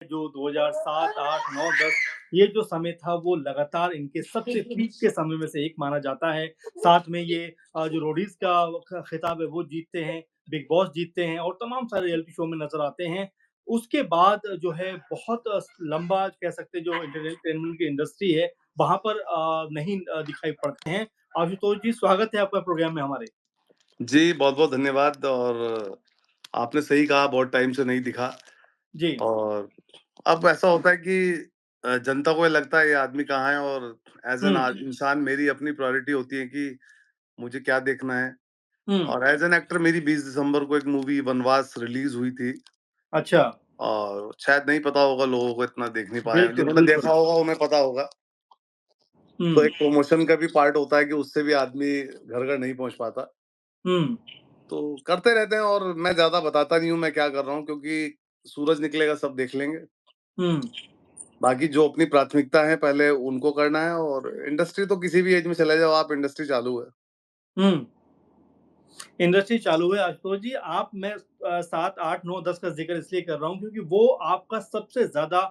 जो 2007, 8, 9, 10 ये जो समय था वो लगातार इनके सबसे पीक के समय में से एक माना जाता है। साथ में ये जो रोडीज़ का ख खिताब है वो जीतते हैं, बिग बॉस जीतते हैं और तमाम सारे रियलिटी शो में नज़र आते हैं। उसके बाद जो है बहुत लंबा कह सकते हैं जो एंटरटेनमेंट की इंडस्ट्री है वहाँ पर नहीं दिखाई पड़ते हैं। आशुतोष जी स्वागत है आपका प्रोग्राम में हमारे। जी, बहुत-बहुत धन्यवाद और आपने सही कहा बहुत टाइम से नहीं दिखा जी। और अब ऐसा होता है कि जनता को ये लगता है ये आदमी कहाँ है और एज़ एन हुँ, इंसान मेरी अपनी प्रायोरिटी होती है कि मुझे क्या देखना है हुँ। और एज़ एन एक्टर मेरी 20 दिसंबर को एक मूवी वनवास रिलीज़ हुई थी अच्छा, और शायद नहीं पता होगा लोगों को इतना देख नहीं पाए हैं। बिल्कुल, जिन्होंने बिल्कुल। देखा होगा उन्हें पता होगा। तो हुँ, एक प्रमोशन का भी पार्ट होता है कि उससे भी आदमी घर-घर नहीं पहुँच पाता। हुँ, तो करते रहते हैं और मैं ज़्यादा बताता नहीं हूँ मैं क्या कर रहा हूँ क्योंकि सूरज निकलेगा सब देख लेंगे। हुँ, बाकी जो अपनी प्राथमिकता है पहले उनको करना है और इंडस्ट्री तो किसी भी एज में चले जाओ आप इंडस्ट्री चालू है। हुँ। इंडस्ट्री चालू है आशुतोष जी। आप मैं 7, 8, 9, 10 का ज़िक्र इसलिए कर रहा हूँ क्योंकि वो आपका सबसे ज़्यादा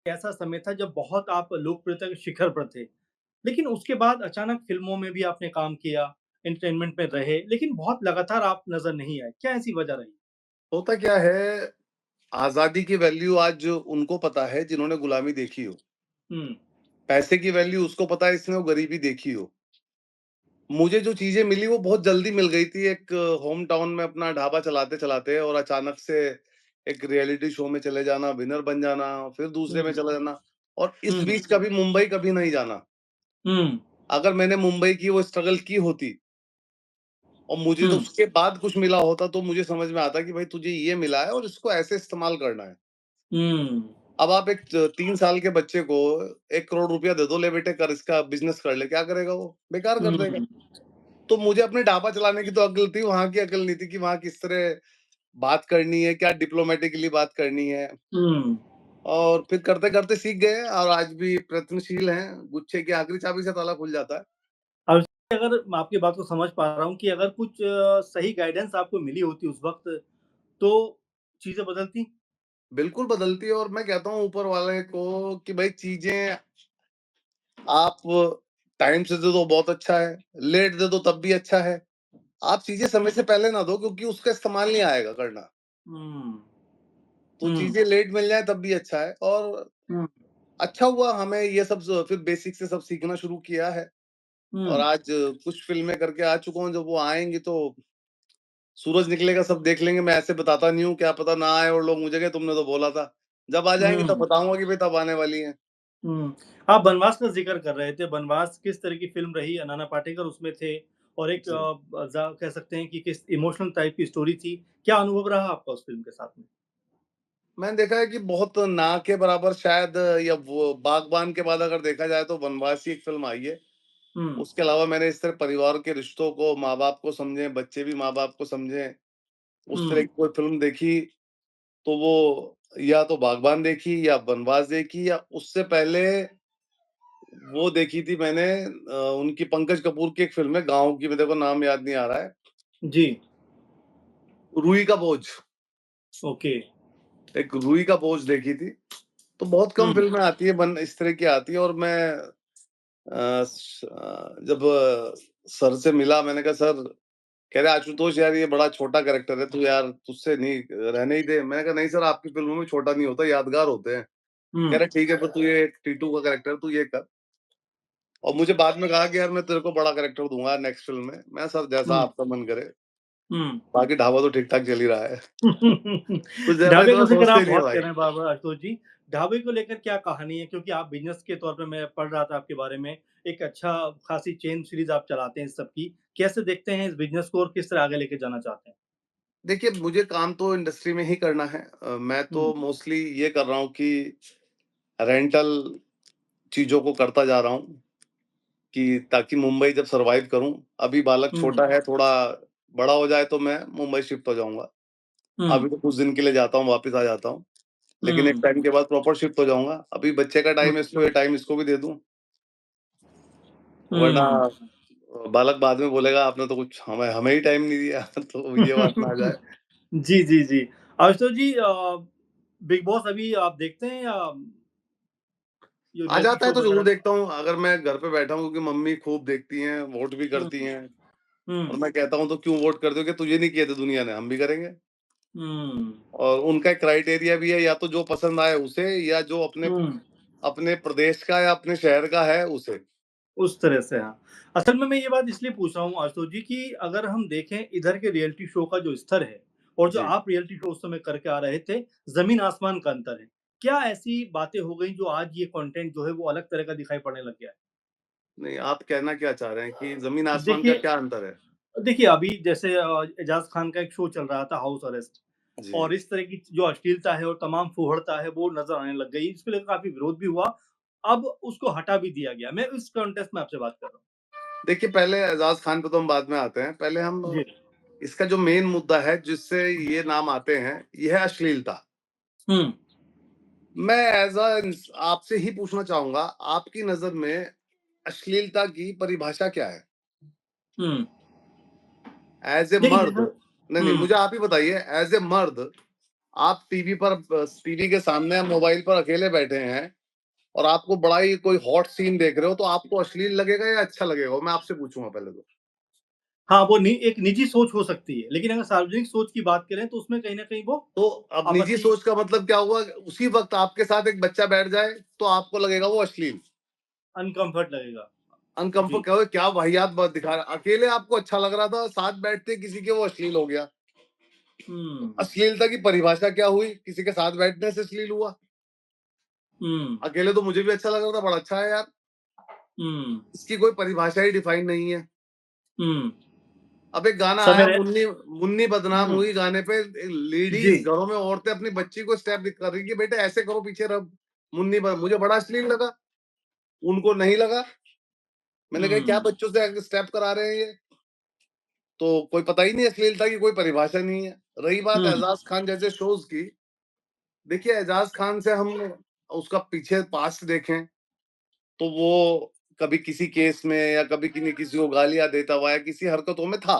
ऐसा समय था जब बहुत आप लोकप्रियता के शिखर पर थे। लेकिन उसके बाद अचानक फ़िल्मों में भी आपने काम किया, एंटरटेनमेंट में रहे, लेकिन बहुत लगातार आप नज़र नहीं आए। क्या ऐसी वजह रही? होता क्या है, आज़ादी की वैल्यू आज उनको पता है जिन्होंने गुलामी देखी हो। हुँ, पैसे की वैल्यू उसको पता है जिसने वो गरीबी देखी हो। मुझे जो चीज़ें मिली वो बहुत जल्दी मिल गई थी एक होम टाउन में अपना ढाबा चलाते-चलाते और अचानक से एक रियलिटी शो में चले जाना, विनर बन जाना, फिर दूसरे में हुँ, चला जाना और इस हुँ, बीच कभी मुंबई कभी नहीं जाना। हुँ, अगर मैंने मुंबई की वो स्ट्रगल की होती और मुझे तो हुँ, उसके बाद कुछ मिला होता तो मुझे समझ में आता कि भाई तुझे ये मिला है और इसको ऐसे इस्तेमाल करना है। हुँ, अब आप एक 3 साल के बच्चे को 1 करोड़ रुपया दे दो, ले बेटे कर इसका बिज़नेस कर ले, क्या करेगा वो? बेकार कर देगा। हुँ, तो मुझे अपने ढाबा चलाने की तो अक्ल थी, वहाँ की अक्ल नहीं थी कि वहाँ किस तरह बात करनी है, क्या डिप्लोमैटिकली बात करनी है हुँ। और फिर करते-करते सीख गए और आज भी प्रयत्नशील हैं। गुच्छे की आखिरी चाबी से ताला खुल जाता है। अब अगर मैं आपकी बात को समझ पा रहा हूँ कि अगर कुछ सही गाइडेंस आपको मिली होती उस वक़्त, तो चीज़ें बदलती? बिल्कुल बदलती है और मैं कहता हूँ ऊपर वाले को कि भाई चीज़ें आप टाइम से दे दो बहुत अच्छा है, लेट दे दो तब भी अच्छा है। आप चीज़ें समय से पहले ना दो क्योंकि उसका इस्तेमाल नहीं आएगा करना। हुँ, तो हुँ, चीज़ें लेट मिल जाएँ तब भी अच्छा है और हुँ, अच्छा हुआ हमें ये सब फिर बेसिक से सब सीखना शुरू किया है और हुँ, आज कुछ फ़िल्में करके आ चुका हूँ, जब वो आएँगी तो सूरज निकलेगा सब देख लेंगे। मैं ऐसे बताता नहीं हूँ, क्या पता ना आए और लोग मुझे कहें तुमने तो बोला था। जब आ जाएँगी तब हुँ, बताऊँगा कि भाई तब आने वाली हैं। हुँ। आप बनवास का ज़िक्र कर रहे थे, बनवास किस तरह की फ़िल्म रही? नाना पाटेकर उसमें थे और एक जी। कह सकते हैं कि किस इमोशनल टाइप की स्टोरी थी। क्या अनुभव रहा आपका उस फ़िल्म के साथ में? मैंने देखा है कि बहुत ना के बराबर शायद या वो बागबान के बाद अगर देखा जाए तो वनवास ही एक फ़िल्म आई है। हुँ, उसके अलावा मैंने इस तरह परिवार के रिश्तों को, माँ-बाप को समझें, बच्चे भी माँ-बाप को समझें, उस तरह हुँ, की कोई फ़िल्म देखी तो वो या तो बागबान देखी या वनवास देखी या उससे पहले वो देखी थी मैंने उनकी पंकज कपूर की एक फ़िल्म है गाँव की, मेरे को नाम याद नहीं आ रहा है। जी, रूई का बोझ, ओके। एक रूई का बोझ देखी थी। तो बहुत कम हुँ, फ़िल्में आती है बन इस तरह की आती है और मैं जब सर से मिला मैंने कहा सर कह रहे आशुतोष यार ये बड़ा छोटा कैरेक्टर है तू यार तुझसे नहीं रहने ही दे। मैंने कहा नहीं सर आपकी फ़िल्मों में छोटा नहीं होता यादगार होते हैं। कह हुँ, रहे ठीक है फिर तू ये टीटू का कैरेक्टर तू ये कर। और मुझे बाद में कहा कि यार मैं तेरे को बड़ा कैरेक्टर दूँगा नेक्स्ट फ़िल्म में। मैं सर जैसा हुँ, आपका मन करे। हुँ। बाकी ढाबा तो ठीक-ठाक चल ही रहा है। कुछ ज़्यादा ढाबे इतना का ज़िक्र सोचते आप नहीं है बहुत कर भाई। रहे हैं बार-बार आशुतोष जी। ढाबे को लेकर क्या कहानी है? क्योंकि आप बिज़नेस के तौर पे मैं पढ़ रहा था आपके बारे में, एक अच्छा खासी चेन सीरीज़ आप चलाते हैं इस सब की। कैसे देखते हैं इस बिज़नेस को और किस तरह आगे लेके जाना चाहते हैं? देखिए मुझे काम तो इंडस्ट्री में ही करना है। मैं हुँ, तो मोस्टली ये कर रहा हूँ कि रेंटल चीज़ों को करता जा रहा हूँ कि ताकि मुंबई जब सर्वाइव करूँ, अभी बालक हुँ, छोटा है, थोड़ा बड़ा हो जाए तो मैं मुंबई शिफ्ट हो जाऊँगा। हुँ, अभी तो कुछ दिन के लिए जाता हूँ, वापस आ जाता हूँ। लेकिन एक हुँ, टाइम के बाद प्रॉपर शिफ्ट हो जाऊँगा। अभी बच्चे का हुँ, टाइम है, इसको ये टाइम इसको भी दे दूँ, वरना हुँ। बालक बाद में बोलेगा आपने तो कुछ हमें हमें ही टाइम नहीं दिया तो ये बात ना आ जाए। जी, जी, जी। आशुतोष जी बिग बॉस अभी आप देखते हैं या ये आ रियलिटी जाता है शोज़ तो ज़रूर वगैरह? देखता हूँ, अगर मैं घर पे बैठा हूँ क्योंकि मम्मी खूब देखती हैं, वोट भी हुँ, करती हैं और हुँ, मैं कहता हूँ तो क्यों वोट करते हो कि तुझे नहीं किए थे दुनिया ने, हम भी करेंगे। हुँ, और उनका एक क्राइटेरिया भी है या तो जो पसंद आए उसे या जो अपने हुँ, अपने प्रदेश का या अपने शहर का है उसे। उस तरह से हाँ। असल में मैं ये बात इसलिए पूछ रहा हूँ आशुतोष जी कि अगर हम देखें इधर के रियलिटी शो का जो स्तर है और जो जी। आप रियलिटी शो उस समय करके आ रहे थे, ज़मीन-आसमान का अंतर है। क्या ऐसी बातें हो गई जो आज ये कंटेंट जो है वो अलग तरह का दिखाई पड़ने लग गया है? नहीं, आप कहना क्या चाह रहे हैं कि ज़मीन-आसमान का देखिए क्या अंतर है? देखिए, अभी जैसे एजाज़ खान का एक शो चल रहा था हाउस अरेस्ट जी। और इस तरह की जो अश्लीलता है और तमाम फूहड़ता है वो नज़र आने लग गई। इसको लेकर काफ़ी विरोध भी हुआ। अब उसको हटा भी दिया गया। मैं इस कॉन्टेक्स्ट में आपसे बात कर रहा हूँ। देखिए, पहले एजाज़ खान पे तो हम बाद में आते हैं। पहले हम जी। इसका जो मेन मुद्दा है जिससे ये नाम आते हैं, ये है अश्लीलता। हुँ, मैं एज़ अ इंस आपसे ही पूछना चाहूँगा, आपकी नज़र में अश्लीलता की परिभाषा क्या है? हुँ। एज़ ए देखिए मर्द जैसे नहीं, नहीं, हुँ, मुझे आप ही बताइए एज़ ए मर्द आप टीवी पर टीवी के सामने मोबाइल पर अकेले बैठे हैं और आपको बड़ा ही कोई हॉट सीन देख रहे हो, तो आपको अश्लील लगेगा या अच्छा लगेगा? मैं आपसे पूछूँगा पहले तो। हाँ, वो नि एक निजी सोच हो सकती है। लेकिन अगर सार्वजनिक सोच की बात करें तो उसमें कहीं न कहीं वो तो अब निजी आपत्ति सोच का मतलब क्या हुआ? उसी वक़्त आपके साथ एक बच्चा बैठ जाए, तो आपको लगेगा वो अश्लील। अनकम्फर्ट लगेगा। जी। अनकम्फर्ट क्या क्या वाहियात बात दिखा रहा है। अकेले आपको अच्छा लग रहा था, साथ बैठते किसी के वो अश्लील हो गया। हुँ, अश्लीलता की परिभाषा क्या हुई? किसी के साथ बैठने से अश्लील हुआ। हुँ, अकेले तो मुझे भी अच्छा लग रहा था, बड़ा अच्छा है यार। हुँ, इसकी कोई परिभाषा ही डिफाइन नहीं है। हुँ। अब एक गाना समय आया रह मुन्नी मुन्नी बदनाम हुँ, हुई गाने पे जी। लेडीज़ घरों में औरतें अपनी बच्ची को स्टेप कर रही है कि बेटे ऐसे करो पीछे रब मुन्नी ब मुझे बड़ा अश्लील लगा, उनको नहीं लगा। मैंने कहा क्या हुँ, बच्चों से स्टेप करा रहे हैं ये? तो कोई पता ही नहीं अश्लीलता की कोई परिभाषा नहीं है। रही बात हुँ, एजाज खान जैसे शोज की, देखिए एजाज खान से हम उसका पीछे पास्ट देखें तो वो कभी किसी केस में या कभी किसी को गालियां देता हुआ या किसी हरकतों में था।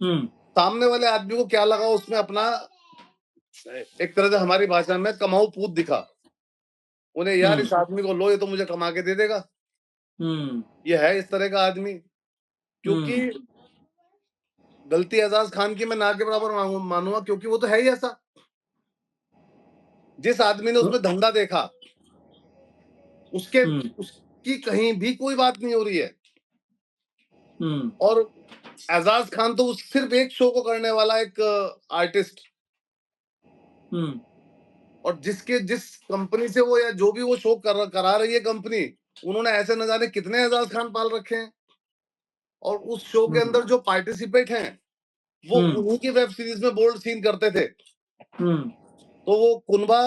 हुँ, सामने वाले आदमी को क्या लगा उसमें अपना एक तरह से हमारी भाषा में कमाऊ पूत दिखा। उन्हें यार हुँ, इस आदमी को लो ये तो मुझे कमा के दे देगा। हुँ, ये है इस तरह का आदमी क्योंकि हुँ, गलती एजाज खान की मैं ना के बराबर मानूंगा क्योंकि वो तो है ही ऐसा। जिस आदमी ने हुँ, उसमें धंधा देखा उसके हुँ, उसकी कहीं भी कोई बात नहीं हो रही है। हुँ, और एजाज खान तो सिर्फ एक शो को करने वाला एक आर्टिस्ट हुँ, और जिस कंपनी से वो या जो भी वो शो करा रही है कंपनी उन्होंने ऐसे न जाने कितने एजाज खान पाल रखे हैं और उस शो के हुँ, अंदर जो पार्टिसिपेट हैं वो हुँ, उन्हीं की वेब सीरीज में बोल्ड सीन करते थे। हुँ, तो वो कुनबा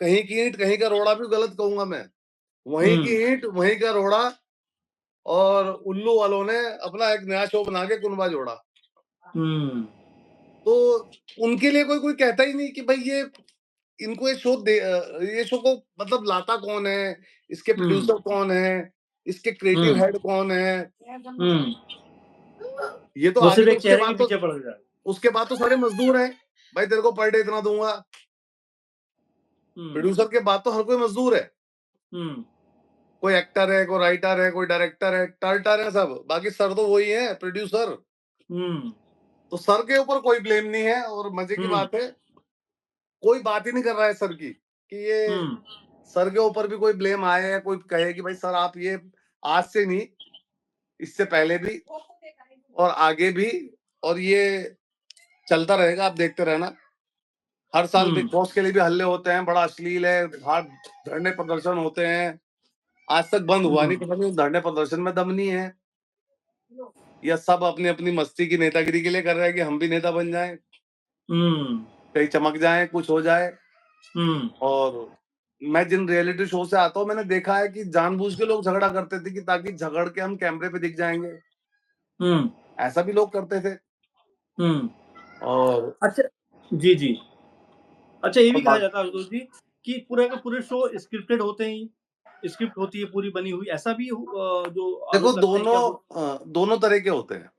कहीं की ईंट कहीं का रोड़ा भी गलत कहूंगा मैं। वहीं की हुँ, ईंट वहीं का रोड़ा और उल्लू वालों ने अपना एक नया शो बना के कुनबा जोड़ा। हुँ, तो उनके लिए कोई कोई कहता ही नहीं कि भाई ये इनको ये शो को मतलब लाता कौन है, इसके हुँ, प्रोड्यूसर कौन है, इसके क्रिएटिव हुँ, हेड कौन है। हुँ। ये तो वो आगे सिर्फ़ तो एक चेहरे के पीछे पड़ गया। उसके बाद तो सारे मजदूर हैं। भाई तेरे को पर डे इतना दूंगा। हुँ, प्रोड्यूसर के बाद तो हर कोई मजदूर है। हुँ, कोई एक्टर है, कोई राइटर है, कोई डायरेक्टर है, टर्टर है सब। बाकी सर तो वही है प्रोड्यूसर। हुँ, तो सर के ऊपर कोई ब्लेम नहीं है और मजे की हुँ, बात है कोई बात ही नहीं कर रहा है सर की कि ये हुँ, सर के ऊपर भी कोई ब्लेम आए या कोई कहे कि भाई सर आप ये आज से नहीं इससे पहले भी और आगे भी और ये चलता रहेगा आप देखते रहना। हर साल बिग हुँ, बॉस के लिए भी हल्ले होते हैं, बड़ा अश्लील है, बाहर धरने प्रदर्शन होते हैं। आज तक बंद हुआ हुँ, नहीं, पता नहीं उस धरने प्रदर्शन में दम नहीं है या सब अपनी-अपनी मस्ती की नेतागिरी के लिए कर रहे हैं कि हम भी नेता बन जाएँ, हुँ, कहीं चमक जाएँ, कुछ हो जाए। हुँ, और मैं जिन रियलिटी शो से आता हूँ, मैंने देखा है कि जानबूझ के लोग झगड़ा करते थे कि ताकि झगड़ के हम कैमरे पे दिख जाएँगे। हुँ, ऐसा भी लोग करते थे हुँ। और अच्छा जी, जी। अच्छा ये भी और कहा बात जाता है आशुतोष जी कि पूरे के पूरे शो स्क्रिप्टेड होते हैं ही। स्क्रिप्ट होती है पूरी बनी हुई। ऐसा भी जो देखो आरोप लगते हैं क्या वो दोनों तरह के होते हैं।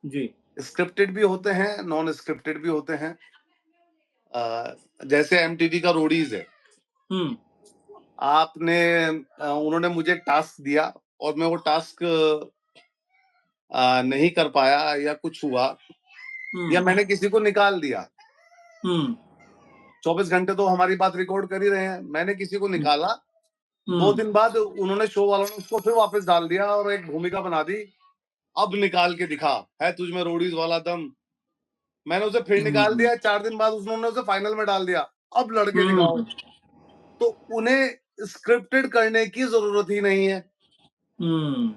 जी। स्क्रिप्टेड भी होते हैं, नॉन स्क्रिप्टेड भी होते हैं। जैसे एमटीवी का रोडीज है, हुँ, आपने उन्होंने मुझे एक टास्क दिया और मैं वो टास्क नहीं कर पाया या कुछ हुआ या हुँ, मैंने किसी को निकाल दिया। हुँ, 24 घंटे तो हमारी बात रिकॉर्ड कर ही रहे हैं। मैंने किसी को हुँ, निकाला, 2 हुँ, दिन बाद उन्होंने शो वालों ने उसको फिर वापस डाल दिया और एक भूमिका बना दी, अब निकाल के दिखा, है तुझ में रोडीज़ वाला दम। मैंने उसे फिर निकाल हुँ, दिया, 4 दिन बाद उन्होंने उसे फाइनल में डाल दिया, अब लड़के दिखाओ। हुँ, तो उन्हें स्क्रिप्टेड करने की ज़रूरत ही नहीं है, हुँ,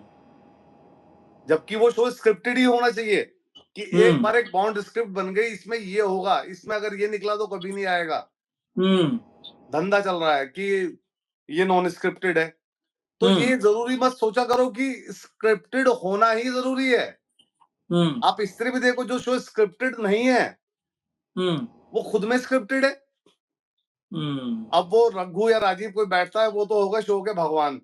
जबकि वो शो स्क्रिप्टेड ही होना चाहिए कि एक हुँ, बार एक बॉन्ड स्क्रिप्ट बन गई, इसमें ये होगा, इसमें अगर ये निकला तो कभी नहीं आएगा। हुँ, धंधा चल रहा है कि ये नॉन स्क्रिप्टेड है। तो हुँ, ये ज़रूरी मत सोचा करो कि स्क्रिप्टेड होना ही ज़रूरी है। हुँ, आप स्त्री भी देखो, जो शो स्क्रिप्टेड नहीं है, हुँ, वो खुद में स्क्रिप्टेड है। हुँ, अब वो रघु या राजीव कोई बैठता है, वो तो होगा शो के भगवान।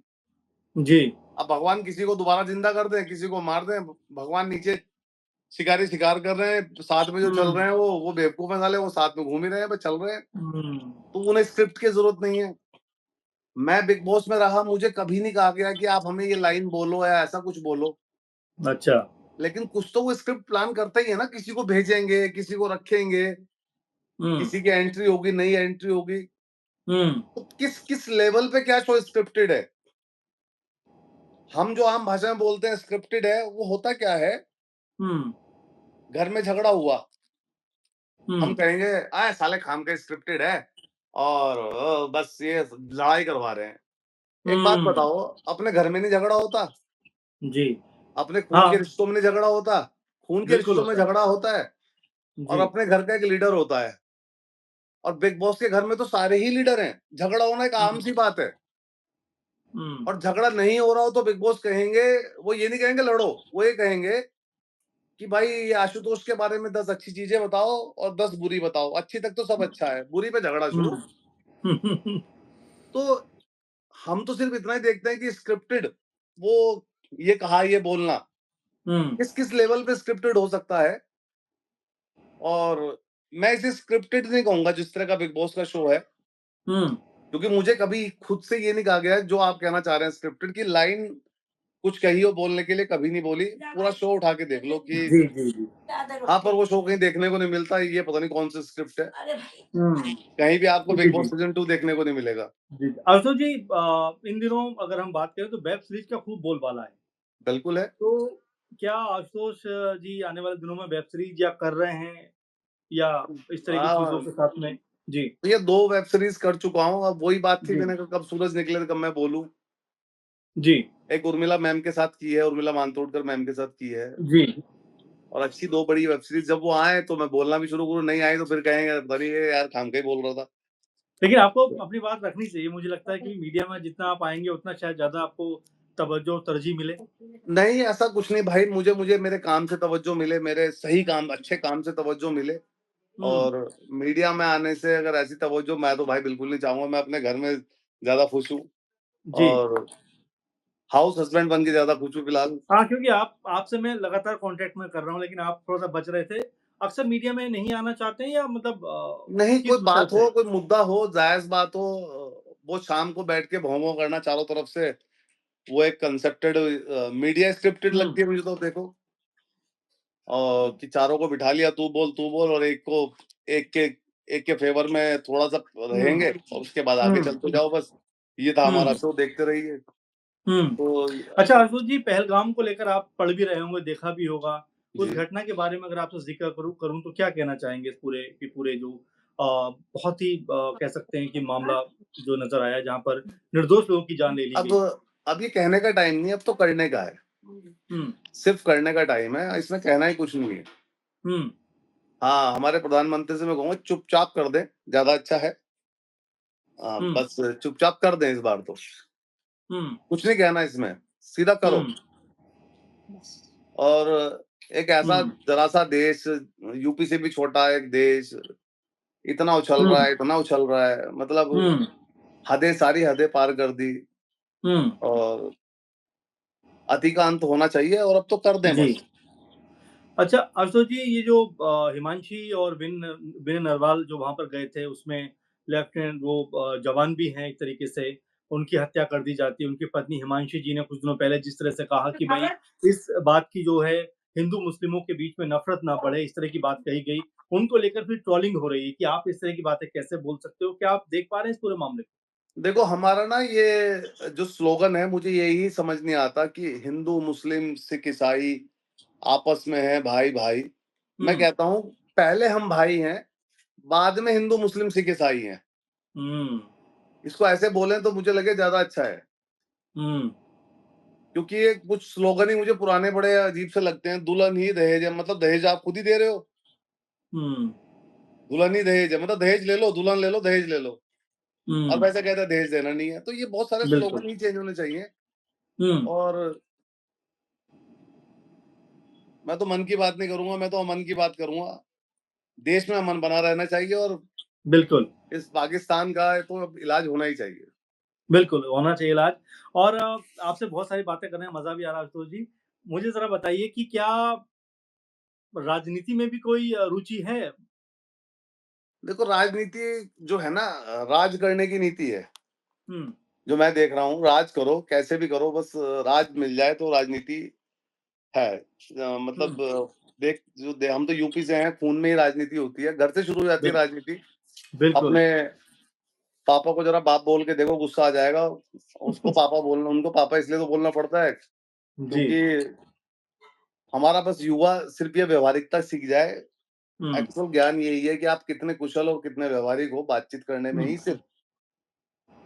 जी। अब भगवान किसी को दोबारा ज़िंदा कर दें, किसी को मार दें, भगवान नीचे शिकारी शिकार कर रहे हैं, साथ में जो चल हुँ, रहे हैं वो बेवकूफ़ हैं साले, वो साथ में घूम ही रहे हैं, बस चल रहे हैं। हुँ, तो उन्हें स्क्रिप्ट की ज़रूरत नहीं है। मैं बिग बॉस में रहा, मुझे कभी नहीं कहा गया कि आप हमें ये लाइन बोलो या ऐसा कुछ बोलो। अच्छा। लेकिन कुछ तो वो स्क्रिप्ट प्लान करते ही है ना, किसी को भेजेंगे, किसी को रखेंगे, हुँ, किसी की एंट्री होगी, नई एंट्री होगी। हुँ, तो किस किस लेवल पे क्या शो स्क्रिप्टेड है? हम जो आम भाषा में बोलते हैं स्क्रिप्टेड है, वो होता क्या है? हुँ, घर में झगड़ा हुआ, हम हुँ, कहेंगे, "आए साले खाम का स्क्रिप्टेड है और बस ये लड़ाई करवा रहे हैं।" एक बात हुँ, बताओ, अपने घर में नहीं झगड़ा होता? जी। अपने खून के हाँ, रिश्तों में नहीं झगड़ा होता? खून के बिल्कुल रिश्तों में होता है। झगड़ा होता है और जी। अपने घर का एक लीडर होता है और बिग बॉस के घर में तो सारे ही लीडर हैं। झगड़ा होना एक आम हुँ, सी बात है हुँ, और झगड़ा नहीं हो रहा हो तो बिग बॉस कहेंगे, वो ये नहीं कहेंगे लड़ो, वो ये कहेंगे कि भाई ये आशुतोष के बारे में 10 अच्छी चीज़ें बताओ और 10 बुरी बताओ। अच्छी तक तो सब अच्छा है, बुरी पे झगड़ा शुरू। हुँ, हुँ, तो हम तो सिर्फ़ इतना ही देखते हैं कि स्क्रिप्टेड, वो ये कहा ये बोलना, हुँ, किस-किस लेवल पे स्क्रिप्टेड हो सकता है और मैं इसे स्क्रिप्टेड नहीं कहूँगा जिस तरह का बिग बॉस का शो है, हुँ, क्योंकि मुझे कभी खुद से ये नहीं कहा गया है जो आप कहना चाह रहे हैं स्क्रिप्टेड की लाइन कुछ कही हो बोलने के लिए कभी नहीं बोली। पूरा शो उठा के देख लो कि जी, जी, जी। हाँ, पर वो शो कहीं देखने को नहीं मिलता, ये पता नहीं कौन सी स्क्रिप्ट है। हुँ, कहीं भी आपको जी, बिग बॉस जी, सीज़न 2 देखने को नहीं मिलेगा। जी। आशुतोष जी इन दिनों अगर हम बात करें तो वेब सीरीज़ का खूब बोलबाला है। बिल्कुल है। तो क्या आशुतोष जी आने वाले दिनों में वेब सीरीज़ या कर रहे हैं या इस तरह की चीज़ों हाँ, के साथ में? जी, तो ये 2 वेब सीरीज़ कर चुका हूँ, अब वही बात थी जी, मैंने कहा कब सूरज निकले तो कब मैं बोलूँ। जी, एक उर्मिला मैम के साथ की है, उर्मिला मातोंडकर मैम के साथ की है जी। और अच्छी 2 बड़ी वेब सीरीज़ जब वो आएँ तो मैं बोलना भी शुरू करूँ, नहीं आई तो फिर कहेंगे पता नहीं ये यार खामखा ही बोल रहा था। लेकिन आपको अपनी बात रखनी चाहिए, मुझे लगता है कि मीडिया में जितना आप आएँगे उतना शायद ज़्यादा आपको तवज्जो और तरजीह मिले। नहीं, ऐसा कुछ नहीं भाई, मुझे मुझे मेरे काम से तवज्जो मिले, मेरे सही काम, अच्छे काम से तवज्जो मिले हुँ, और मीडिया में आने से अगर ऐसी तवज्जो मैं तो भाई बिल्कुल नहीं चाहूँगा, मैं अपने घर में ज़्यादा खुश हूँ जी। और हाउस हस्बैंड बन के ज़्यादा खुश हूँ फिलहाल। हाँ, क्योंकि आपसे मैं लगातार कॉन्टैक्ट में कर रहा हूँ, लेकिन आप थोड़ा-सा बच रहे थे। अक्सर मीडिया में नहीं आना चाहते हैं या मतलब नहीं, कोई किस विषय बात से? हो, कोई मुद्दा हो, जायज़ बात हो वो शाम को बैठ के भों-भों करना चारों तरफ से, वो एक कंसेप्टेड मीडिया स्क्रिप्टेड हुँ, लगती है मुझे तो देखो कि चारों को बिठा लिया तू बोल और एक के एक के फ़ेवर में थोड़ा-सा हुँ, रहेंगे और उसके बाद आगे हुँ, चलते जाओ बस। ये था हमारा हुँ, शो, देखते रहिए। हुँ। तो अच्छा आशुतोष जी, पहलगाम को लेकर आप पढ़ भी रहे होंगे, देखा भी होगा। उस जी। घटना के बारे में अगर आपसे ज़िक्र करूँ तो क्या कहना चाहेंगे इस पूरे जो बहुत ही कह सकते हैं कि मामला जो नज़र आया जहाँ पर निर्दोष लोगों की जान ले ली अब गई। अब ये कहने का टाइम नहीं है, अब तो करने का है। हुँ, सिर्फ़ करने का टाइम है, इसमें कहना ही कुछ नहीं है। हुँ, हाँ, हमारे प्रधानमंत्री से मैं कहूँगा चुपचाप कर दें, ज़्यादा अच्छा है। हुँ, बस चुपचाप कर दें इस बार तो। हुँ, कुछ नहीं कहना इसमें, सीधा करो। हुँ, और एक ऐसा हुँ, ज़रा-सा देश, यूपी से भी छोटा एक देश, हुँ, इतना उछल रहा है, मतलब हुँ, हदें सारी हदें पार कर दी हुँ। और अति का अंत होना चाहिए और अब तो कर दें जी। बस। अच्छा, आशुतोष जी, ये जो हिमांशी और विनय नरवाल जो वहाँ पर गए थे, उसमें लेफ्टिनेंट वो जवान भी हैं एक तरीके से, उनकी हत्या कर दी जाती है। उनकी पत्नी हिमांशी जी ने कुछ दिनों पहले जिस तरह से कहा कि भई इस बात की जो है हिंदू-मुस्लिमों के बीच में नफ़रत ना बढ़े, इस तरह की बात कही गई। उनको लेकर फिर ट्रोलिंग हो रही है कि आप इस तरह की बातें कैसे बोल सकते हो? क्या आप देख पा रहे हैं इस पूरे मामले को? देखो हमारा ना ये जो स्लोगन है मुझे यही समझ नहीं आता कि हिंदू, मुस्लिम, सिख, ईसाई आपस में है भाई-भाई। मैं हुँ, कहता हूँ पहले हम भाई हैं, बाद में हिंदू, मुस्लिम, सिख, ईसाई हैं। हुँ, इसको ऐसे बोलें तो मुझे लगे ज़्यादा अच्छा है। हुँ, क्योंकि ये कुछ स्लोगन ही मुझे पुराने बड़े अजीब से लगते हैं। दुल्हन ही दहेज है, मतलब दहेज आप खुद ही दे रहे हो। हुँ, दुल्हन ही दहेज है, मतलब दहेज ले लो, दुल्हन ले लो, दहेज ले लो। और हुँ, वैसे कहते हैं दहेज देना नहीं है। तो ये बहुत सारे बिल्कुल। स्लोगन ही चेंज होने चाहिए। हुँ, और मैं तो मन की बात नहीं करूँगा, मैं तो अमन की बात करूँगा। देश में अमन बना रहना चाहिए और बिल्कुल। इस पाकिस्तान का तो अब इलाज होना ही चाहिए। बिल्कुल, होना चाहिए इलाज और आपसे बहुत सारी बातें करने में मज़ा भी आ रहा है आशुतोष जी। मुझे ज़रा बताइए कि क्या राजनीति में भी कोई रुचि है? देखो राजनीति जो है ना राज करने की नीति है। हुँ, जो मैं देख रहा हूँ, राज करो, कैसे भी करो बस राज मिल जाए तो राजनीति है। हुँ, मतलब हम तो यूपी से हैं, खून में ही राजनीति होती है, घर से शुरू हो जाती है बिल राजनीति। बिल्कुल। अपने पापा को ज़रा बाप बोल के देखो, गुस्सा आ जाएगा। उसको पापा बोलना उनको पापा इसलिए तो बोलना पड़ता है, जी। क्योंकि हमारा बस युवा सिर्फ़ ये व्यावहारिकता सीख जाए। हुँ, एक्चुअल ज्ञान यही है कि आप कितने कुशल हो, कितने व्यावहारिक हो, बातचीत करने में हुँ, ही सिर्फ़।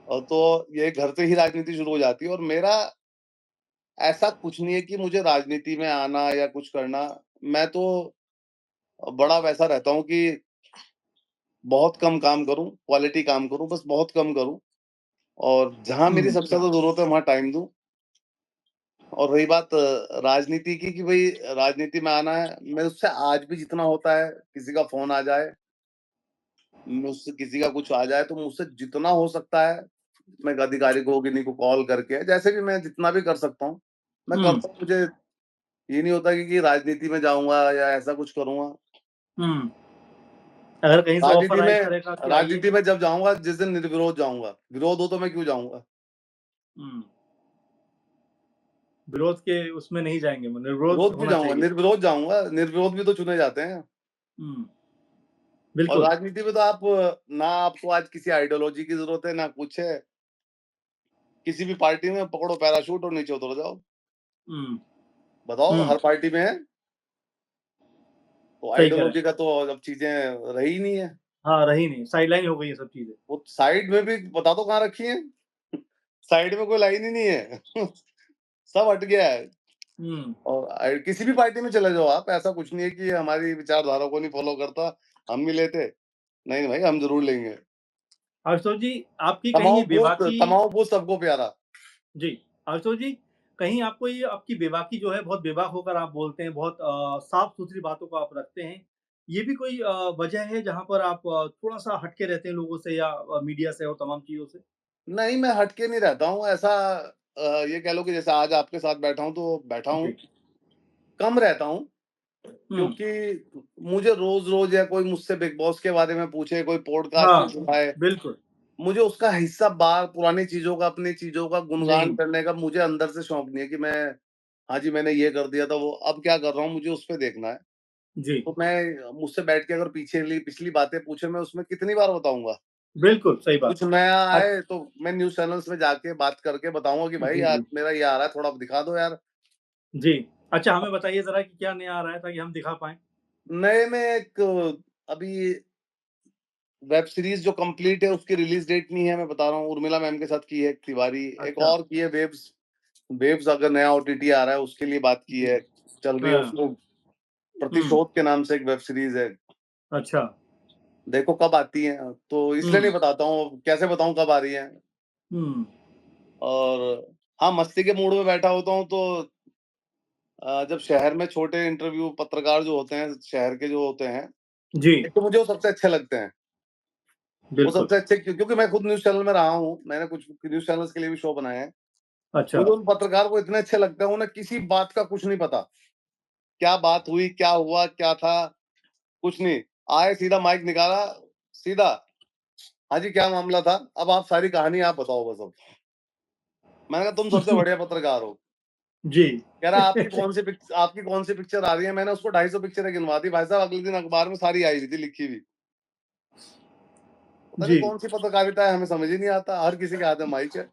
और तो ये घर से ही राजनीति शुरू हो जाती है और मेरा ऐसा कुछ नहीं है कि मुझे राजनीति में आना या कुछ करना। मैं तो बड़ा वैसा रहता हूँ कि बहुत कम काम करूँ, क्वालिटी काम करूँ, बस बहुत कम करूँ और जहाँ मेरी हुँ, सबसे ज़्यादा ज़रूरत है वहाँ टाइम दूँ। और रही बात राजनीति की कि भई राजनीति में आना है, मैं उससे आज भी जितना होता है, किसी का फ़ोन आ जाए, मुझसे किसी का कुछ आ जाए तो मुझसे जितना हो सकता है, मैं अधिकारी को, किन्हीं को कॉल करके जैसे भी मैं जितना भी कर सकता हूँ, मैं हुँ, करता हूँ। मुझे ये नहीं होता कि राजनीति में जाऊँगा या ऐसा कुछ करूँगा। हुँ। अगर कहीं से ऑफ़र आए इस तरह का कि आइए। राजनीति में जब जाऊँगा जिस दिन निर्विरोध जाऊँगा, विरोध हो तो मैं क्यों जाऊँगा? हुँ, विरोध के उसमें नहीं जाएँगे, निर्विरोध विरोध क्यों होना जाऊँगा? चाहिए। निर्विरोध जाऊँगा, निर्विरोध भी तो चुने जाते हैं। हुँ, और बिल्कुल। राजनीति में तो आप ना आपको आज किसी आइडियोलॉजी की ज़रूरत है, ना कुछ है। किसी भी पार्टी में पकड़ो पैराशूट और नीचे उतर जाओ। हुँ, बताओ हुँ, हर पार्टी में है, तो सही कह रहे हैं। आइडियोलॉजी का तो अब चीज़ें रही ही नहीं है। हाँ, रही नहीं, साइडलाइन हो गई ये सब चीज़ें। वो साइड में भी बता दो कहाँ रखी है? साइड में कोई लाइन ही नहीं है। सब हट गया है। हुँ, और किसी भी पार्टी में चले जाओ आप, ऐसा कुछ नहीं है कि हमारी विचारधारा को नहीं फ़ॉलो करता, हम नहीं लेते। नहीं भाई, हम ज़रूर लेंगे। आशुतोष जी, आपकी कहीं ये बेबाकी तमाम पोस्ट सबको प्यारा। जी, आशुतोष जी, कहीं आपको ये आपकी बेबाकी जो है बहुत बेबाक होकर आप बोलते हैं, बहुत साफ-सुथरी बातों को आप रखते हैं। ये भी कोई वजह है जहाँ पर आप थोड़ा-सा हट के रहते हैं लोगों से या मीडिया से और तमाम चीज़ों से? नहीं, मैं हट के नहीं रहता हूँ, ऐसा ये कह लो कि जैसे आज आपके साथ बैठा हूँ, तो बैठा हूँ, जी। कम रहता हूँ, हुँ, क्योंकि मुझे रोज़-रोज़ या कोई मुझसे बिग बॉस के बारे में पूछे, कोई पॉडकास्ट हाँ, में सुनाए, बिल्कुल। मुझे उसका हिस्सा बार पुरानी चीज़ों का, अपनी चीज़ों का गुणगान नहीं, करने का मुझे अंदर से शौक नहीं है कि मैं हाँ जी, मैंने ये कर दिया था, वो अब क्या कर रहा हूँ, मुझे उस पे देखना है। जी, तो मैं मुझसे बैठ के अगर पिछली बातें पूछे, मैं उसमें कितनी बार बताऊँगा। बिल्कुल, सही बात। कुछ नया अच आए तो मैं न्यूज़ चैनल्स में जाके बात करके बताऊँगा कि भाई जी, आज जी। मेरा ये आ रहा है, थोड़ा दिखा दो यार। जी। अच्छा हमें बताइए ज़रा कि क्या नया आ रहा है ताकि हम दिखा पाएँ? नए में एक अभी वेब सीरीज़ जो कंप्लीट है उसकी रिलीज़ डेट नहीं है, मैं बता रहा हूँ, उर्मिला मैम के साथ की है एक तिवारी, एक अच्छा, और की है वेव्स। वेव्स अगर नया ओटीटी आ रहा है उसके लिए बात की जी। है, चल रही है हाँ, उसको हुँ, प्रतिशोध के नाम से एक वेब सीरीज़ है। अच्छा। देखो कब आती है, तो इसलिए हुँ, नहीं बताता हूँ, कैसे बताऊँ कब आ रही है। हुँ, और हाँ, मस्ती के मूड में बैठा होता हूँ तो जब शहर में छोटे इंटरव्यू पत्रकार जो होते हैं, शहर के जो होते हैं, जी, एक तो मुझे वो सबसे अच्छे लगते हैं। वो बिल्कुल। सबसे अच्छे क्योंकि मैं खुद न्यूज़ चैनल में रहा हूँ, मैंने कुछ न्यूज़ चैनल्स के लिए भी शो बनाए हैं। अच्छा, मुझे उन पत्रकार को इतने अच्छे लगते हैं, उन्हें किसी बात का कुछ नहीं पता। क्या बात हुई, क्या हुआ, क्या था? कुछ नहीं। आए, सीधा माइक निकाला, सीधा, हाँ जी, क्या मामला था? अब आप सारी कहानी आप बताओ बस अब। मैंने कहा तुम सबसे बढ़िया पत्रकार हो। जी। कह रहा आपकी कौन सी पिक्चर आ रही है? मैंने उसको 250 पिक्चरें गिनवा दी भाई साहब, अगले दिन अखबार में सारी आई हुई थी लिखी हुई। पता नहीं जी। कौन सी पत्रकारिता है, हमें समझ ही नहीं आता, हर किसी के हाथ में माइक है।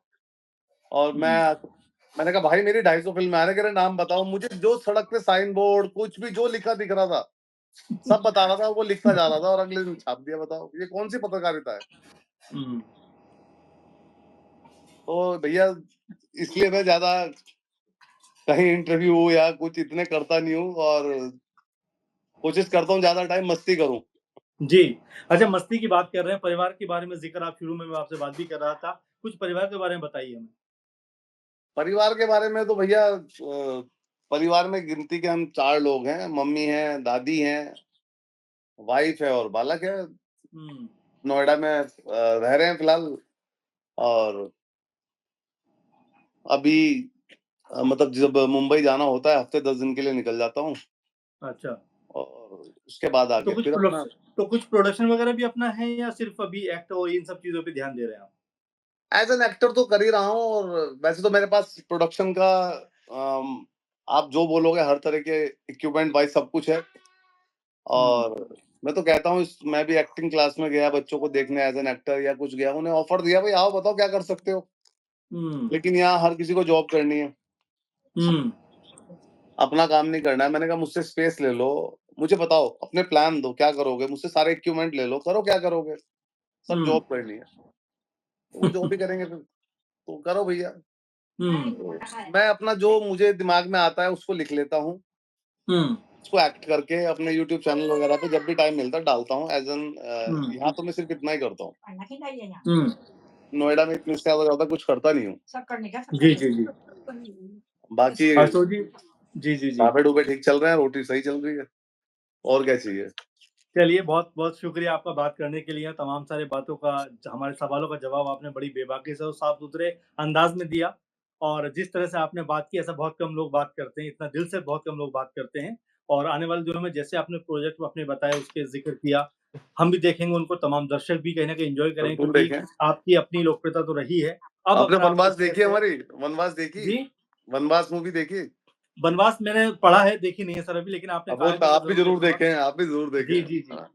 और मैंने कहा भाई मेरी 250 फिल्म आ रही, कह रहे नाम बताओ मुझे। जो सड़क पे साइन बोर्ड कुछ भी जो लिखा दिख रहा था सब बता रहा था, वो लिखता जा रहा था और अगले दिन छाप दिया। बताओ ये कौन सी पत्रकारिता है? हुँ। तो भैया इसलिए मैं ज्यादा कहीं इंटरव्यू या कुछ इतने करता नहीं हूँ, और कोशिश करता हूँ ज्यादा टाइम मस्ती करूँ। जी। अच्छा, मस्ती की बात कर रहे हैं, परिवार के बारे में ज़िक्र आप शुरू में मैं आपसे बात भी कर रहा था। कुछ परिवार के बारे में बताइए हमें? परिवार के बारे में तो भैया परिवार में गिनती के हम 4 लोग हैं, मम्मी हैं, दादी हैं, वाइफ है और बालक है। हुँ। नोएडा में रह रहे हैं फिलहाल। और अभी मतलब जब मुंबई जाना होता है हफ्ते 10 दिन के लिए निकल जाता हूँ, अच्छा। और उसके बाद तो आगे कुछ फिर अपना कुछ प्रोडक्शन वगैरह भी अपना है या सिर्फ़ अभी एक्ट और इन सब चीज़ों पे ध्यान दे रहे हैं आप? एज़ एन एक्टर तो कर ही रहा हूँ। और वैसे तो मेरे पास प्रोडक्शन का अम, आप जो बोलोगे हर तरह के इक्विपमेंट वाइज़ सब कुछ है। हुँ। और मैं तो कहता हूँ मैं भी एक्टिंग क्लास में गया बच्चों को देखने एज़ एन एक्टर या कुछ गया, उन्हें ऑफर दिया भाई आओ बताओ क्या कर सकते हो? हुँ। लेकिन यहाँ हर किसी को जॉब करनी है, हुँ। अपना काम नहीं करना है। मैंने कहा मुझसे स्पेस ले लो, मुझे बताओ अपने प्लान दो क्या करोगे? मुझसे सारे इक्विपमेंट ले लो, करो क्या करोगे? सब हुँ। जॉब करनी है। तो वो जॉब ही करेंगे फिर, तो करो भैया। हुँ। तो मैं अपना जो मुझे दिमाग में आता है उसको लिख लेता हूँ, हुँ। उसको एक्ट करके अपने यूट्यूब चैनल वगैरह पे जब भी टाइम मिलता है डालता हूँ। एज़ एन हुँ। यहाँ तो मैं सिर्फ इतना ही करता हूँ। हुँ। नोएडा में इतने से ज़्यादा कुछ करता नहीं हूँ। जी, जी, जी। बाकी तो जी जी, जी, जी। ढाबे-ढूबे ठीक चल रहे हैं, रोटी सही चल रही है, और क्या चाहिए? चलिए, बहुत-बहुत शुक्रिया आपका बात करने के लिए, तमाम सारी बातों का हमारे सवालों का जवाब आपने बड़ी बेबाकी से और साफ-सुथरे अंदाज़ में दिया और जिस तरह से आपने बात की, ऐसा बहुत कम लोग बात करते हैं, इतना दिल से बहुत कम लोग बात करते हैं और आने वाले दिनों में जैसे आपने प्रोजेक्ट अपने बताए, उसके ज़िक्र किया, हम भी देखेंगे उनको, तमाम दर्शक भी कहीं न कहीं एन्जॉय करेंगे बिल्कुल क्योंकि देखें। आपकी अपनी लोकप्रियता तो रही है। अब आपने अगर आप वनवास इस तरह देखी है से हमारी? वनवास देखी? जी? वनवास मूवी देखी? वनवास मैंने पढ़ा है, देखी नहीं है सर अभी, लेकिन आपने अब कहा वो है तो तो मैं आप भी ज़रूर ज़रूर देखूँगा। देखें, आप भी ज़रूर देखें। जी, जी, जी। हाँ।